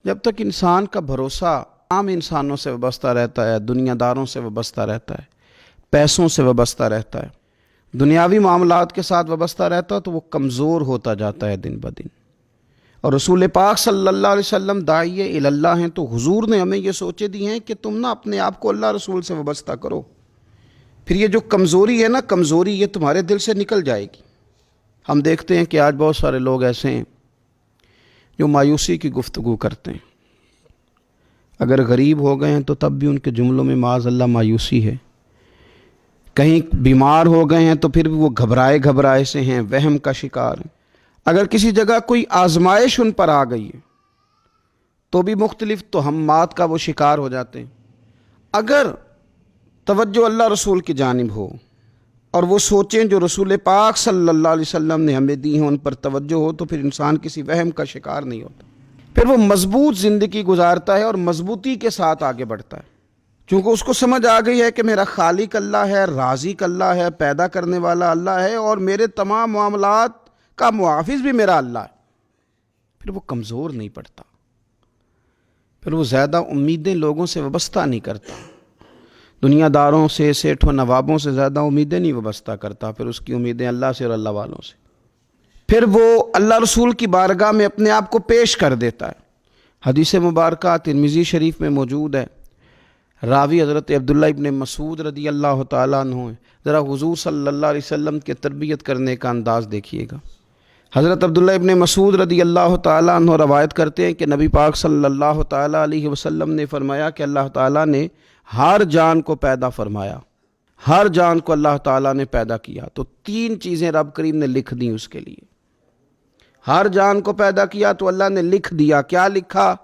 جب تک انسان کا بھروسہ عام انسانوں سے وابستہ رہتا ہے، دنیا داروں سے وابستہ رہتا ہے، پیسوں سے وابستہ رہتا ہے، دنیاوی معاملات کے ساتھ وابستہ رہتا ہے، تو وہ کمزور ہوتا جاتا ہے دن بدن۔ اور رسول پاک صلی اللہ علیہ وسلم داعیہ الی اللہ ہیں، تو حضور نے ہمیں یہ سوچے دی ہیں کہ تم نہ اپنے آپ کو اللہ رسول سے وابستہ کرو، پھر یہ جو کمزوری ہے نا، کمزوری یہ تمہارے دل سے نکل جائے گی۔ ہم دیکھتے ہیں کہ آج بہت سارے لوگ ایسے ہیں جو مایوسی کی گفتگو کرتے ہیں، اگر غریب ہو گئے ہیں تو تب بھی ان کے جملوں میں معاذ اللہ مایوسی ہے، کہیں بیمار ہو گئے ہیں تو پھر بھی وہ گھبرائے سے ہیں، وہم کا شکار ہیں، اگر کسی جگہ کوئی آزمائش ان پر آ گئی ہے تو بھی مختلف توہمات کا وہ شکار ہو جاتے ہیں۔ اگر توجہ اللہ رسول کی جانب ہو اور وہ سوچیں جو رسول پاک صلی اللہ علیہ وسلم نے ہمیں دی ہیں، ان پر توجہ ہو، تو پھر انسان کسی وہم کا شکار نہیں ہوتا، پھر وہ مضبوط زندگی گزارتا ہے اور مضبوطی کے ساتھ آگے بڑھتا ہے، چونکہ اس کو سمجھ آ گئی ہے کہ میرا خالق اللہ ہے، رازق اللہ ہے، پیدا کرنے والا اللہ ہے، اور میرے تمام معاملات کا محافظ بھی میرا اللہ ہے۔ پھر وہ کمزور نہیں پڑتا، پھر وہ زیادہ امیدیں لوگوں سے وابستہ نہیں کرتا، دنیا داروں سے، سیٹھوں نوابوں سے زیادہ امیدیں نہیں وابستہ کرتا، پھر اس کی امیدیں اللہ سے اور اللہ والوں سے۔ پھر وہ اللہ رسول کی بارگاہ میں اپنے آپ کو پیش کر دیتا ہے۔ حدیث مبارکہ ترمذی شریف میں موجود ہے، راوی حضرت عبداللہ ابن مسعود رضی اللہ تعالیٰ عنہ ہیں۔ ذرا حضور صلی اللہ علیہ وسلم کے تربیت کرنے کا انداز دیکھیے گا۔ حضرت عبداللہ ابن مسعود رضی اللہ تعالیٰ عنہ روایت کرتے ہیں کہ نبی پاک صلی اللہ تعالیٰ علیہ وسلم نے فرمایا کہ اللہ تعالیٰ نے ہر جان کو پیدا فرمایا، ہر جان کو اللہ تعالیٰ نے پیدا کیا، تو 3 چیزیں رب کریم نے لکھ دیں اس کے لیے۔ ہر جان کو پیدا کیا تو اللہ نے لکھ دیا، کیا لکھا؟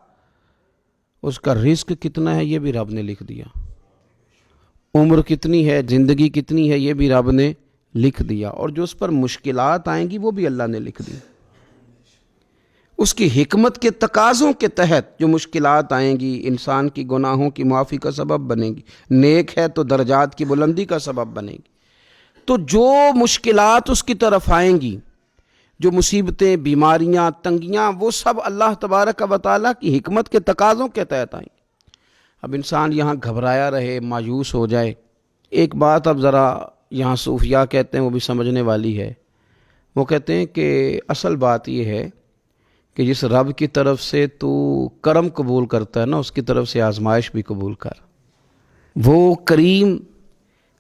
اس کا رزق کتنا ہے یہ بھی رب نے لکھ دیا، عمر کتنی ہے، زندگی کتنی ہے یہ بھی رب نے لکھ دیا، اور جو اس پر مشکلات آئیں گی وہ بھی اللہ نے لکھ دی۔ اس کی حکمت کے تقاضوں کے تحت جو مشکلات آئیں گی انسان کی گناہوں کی معافی کا سبب بنے گی، نیک ہے تو درجات کی بلندی کا سبب بنے گی۔ تو جو مشکلات اس کی طرف آئیں گی، جو مصیبتیں، بیماریاں، تنگیاں، وہ سب اللہ تبارک و تعالیٰ کی حکمت کے تقاضوں کے تحت آئیں گی۔ اب انسان یہاں گھبرایا رہے، مایوس ہو جائے۔ ایک بات اب ذرا یہاں صوفیاء کہتے ہیں، وہ بھی سمجھنے والی ہے، وہ کہتے ہیں کہ اصل بات یہ ہے کہ جس رب کی طرف سے تو کرم قبول کرتا ہے نا، اس کی طرف سے آزمائش بھی قبول کر۔ وہ کریم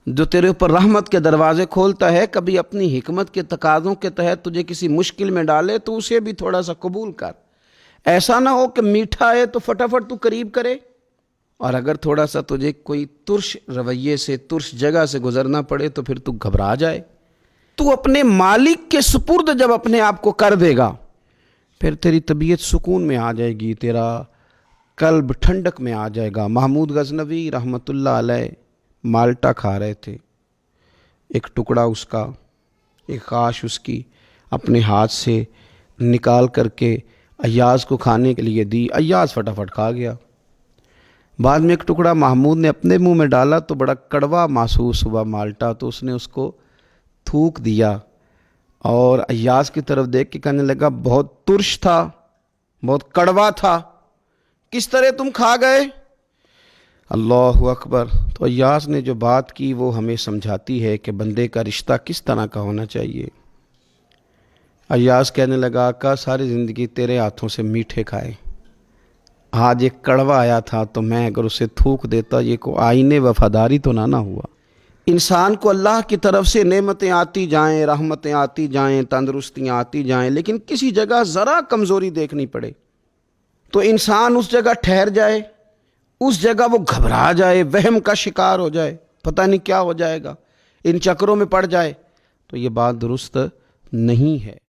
جو تیرے اوپر رحمت کے دروازے کھولتا ہے، کبھی اپنی حکمت کے تقاضوں کے تحت تجھے کسی مشکل میں ڈالے تو اسے بھی تھوڑا سا قبول کر۔ ایسا نہ ہو کہ میٹھا ہے تو فٹافٹ تو قریب کرے، اور اگر تھوڑا سا تجھے کوئی ترش رویے سے، ترش جگہ سے گزرنا پڑے تو پھر تو گھبرا جائے۔ تو اپنے مالک کے سپرد جب اپنے آپ کو کر دے گا، پھر تیری طبیعت سکون میں آ جائے گی، تیرا قلب ٹھنڈک میں آ جائے گا۔ محمود غزنوی رحمۃ اللہ علیہ مالٹا کھا رہے تھے، ایک ٹکڑا اس کا، ایک خاش اس کی اپنے ہاتھ سے نکال کر کے ایاز کو کھانے کے لیے دی، ایاز فٹافٹ کھا گیا۔ بعد میں ایک ٹکڑا محمود نے اپنے منہ میں ڈالا تو بڑا کڑوا محسوس ہوا مالٹا، تو اس نے اس کو تھوک دیا اور ایاز کی طرف دیکھ کے کہنے لگا بہت ترش تھا، بہت کڑوا تھا، کس طرح تم کھا گئے؟ اللہ اکبر۔ تو ایاز نے جو بات کی وہ ہمیں سمجھاتی ہے کہ بندے کا رشتہ کس طرح کا ہونا چاہیے۔ ایاز کہنے لگا آقا ساری زندگی تیرے ہاتھوں سے میٹھے کھائے، آج ایک کڑوا آیا تھا تو میں اگر اسے تھوک دیتا، یہ کو آئینے وفاداری تو نہ ہوا۔ انسان کو اللہ کی طرف سے نعمتیں آتی جائیں، رحمتیں آتی جائیں، تندرستیاں آتی جائیں، لیکن کسی جگہ ذرا کمزوری دیکھنی پڑے تو انسان اس جگہ ٹھہر جائے، اس جگہ وہ گھبرا جائے، وہم کا شکار ہو جائے، پتہ نہیں کیا ہو جائے گا، ان چکروں میں پڑ جائے، تو یہ بات درست نہیں ہے۔